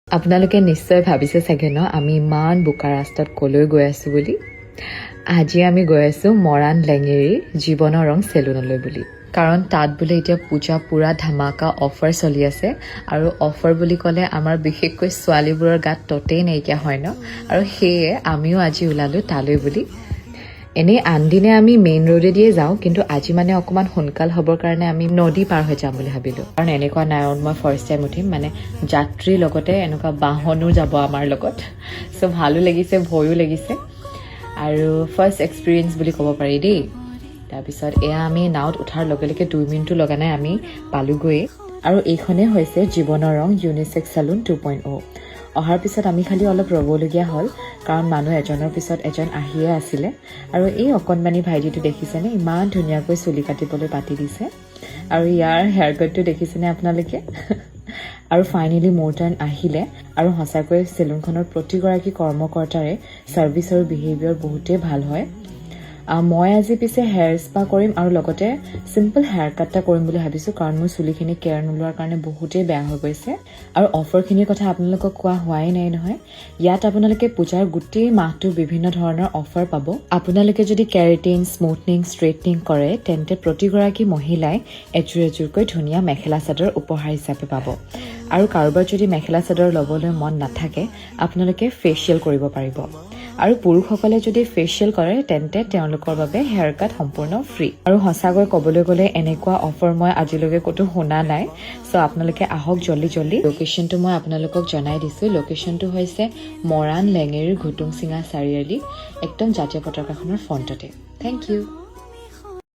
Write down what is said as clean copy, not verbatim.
আপোনালোকে নিশ্চয় ভাবিছে চাগে ন আমি ইমান বোকা ৰাস্তাত কলৈ গৈ আছোঁ বুলি। আজি আমি গৈ আছোঁ মৰাণ লেঙেৰী জীৱনৰ ৰং চেলুনলৈ বুলি। কাৰণ তাত বোলে এতিয়া পূজা পূৰা ধামাকা অফাৰ চলি আছে আৰু অফাৰ বুলি ক'লে আমাৰ বিশেষকৈ ছোৱালীবোৰৰ গাত ততেই নাইকিয়া হয় ন, আৰু সেয়ে আমিও আজি ওলালোঁ তালৈ বুলি। এনেই আনদিনে আমি মেইন ৰোডেদিয়ে যাওঁ, কিন্তু আজি মানে অকণমান সোনকাল হ'বৰ কাৰণে আমি নদী পাৰ হৈ যাম বুলি ভাবিলোঁ। কাৰণ এনেকুৱা নাৱত মই ফাৰ্ষ্ট টাইম উঠিম, মানে যাত্ৰীৰ লগতে এনেকুৱা বাহনো যাব আমাৰ লগত। চ' ভালো লাগিছে, ভয়ো লাগিছে, আৰু ফাৰ্ষ্ট এক্সপিৰিয়েঞ্চ বুলি ক'ব পাৰি দেই। তাৰপিছত এয়া আমি নাৱত উঠাৰ লগে লগে 2 মিনিটো লগা নাই, আমি পালোগৈয়ে। আৰু এইখনেই হৈছে জীৱনৰ ৰং ইউনিচেক্স চেলুন 2.0। অহাৰ পিছত আমি খালি অলপ ৰ'বলগীয়া হ'ল, কাৰণ মানুহ এজনৰ পিছত এজন আহিয়ে আছিলে। আৰু এই অকণমানি ভাইটিটো দেখিছেনে, ইমান ধুনীয়াকৈ চুলি কাটিবলৈ পাতি দিছে, আৰু ইয়াৰ হেয়াৰ কাটটো দেখিছেনে আপোনালোকে। আৰু ফাইনেলি মোৰ টাৰ্ণ আহিলে, আৰু সঁচাকৈ চেলুনখনৰ প্ৰতিগৰাকী কৰ্মকৰ্তাৰে ছাৰ্ভিচ আৰু বিহেভিয়ৰ বহুতেই ভাল হয়। মই আজি পিছে হেয়াৰ স্পা কৰিম আৰু লগতে চিম্পল হেয়াৰ কাট এটা কৰিম বুলি ভাবিছোঁ, কাৰণ মোৰ চুলিখিনি কেয়াৰ নোলোৱাৰ কাৰণে বহুতেই বেয়া হৈ গৈছে। আৰু অফাৰখিনিৰ কথা আপোনালোকক কোৱা হোৱাই নাই নহয়। ইয়াত আপোনালোকে পূজাৰ গোটেই মাহটো বিভিন্ন ধৰণৰ অফাৰ পাব। আপোনালোকে যদি কেৰাটিন, স্মুথনিং, ষ্ট্ৰেইটনিং কৰে তেন্তে প্ৰতিগৰাকী মহিলাই এযোৰকৈ ধুনীয়া মেখেলা চাদৰ উপহাৰ হিচাপে পাব। আৰু কাৰোবাৰ যদি মেখেলা চাদৰ ল'বলৈ মন নাথাকে আপোনালোকে ফেচিয়েল কৰিব পাৰিব। আৰু পুৰুষসকলে যদি ফেচিয়েল কৰে তেন্তে তেওঁলোকৰ বাবে হেয়াৰ কাট সম্পূৰ্ণ ফ্ৰী। আৰু সঁচাকৈ ক'বলৈ গ'লে এনেকুৱা অফাৰ মই আজিলৈকে ক'তো শুনা নাই। চ' আপোনালোকে আহক জল্দি। লোকেশ্যনটো মই আপোনালোকক জনাই দিছোঁ। লোকেশ্যনটো হৈছে মৰাণ লেঙেৰীৰ ঘুটুংচিঙা চাৰিআলি, একদম জাতীয় পতাকাখনৰ ফ্ৰণ্টতে। Thank U.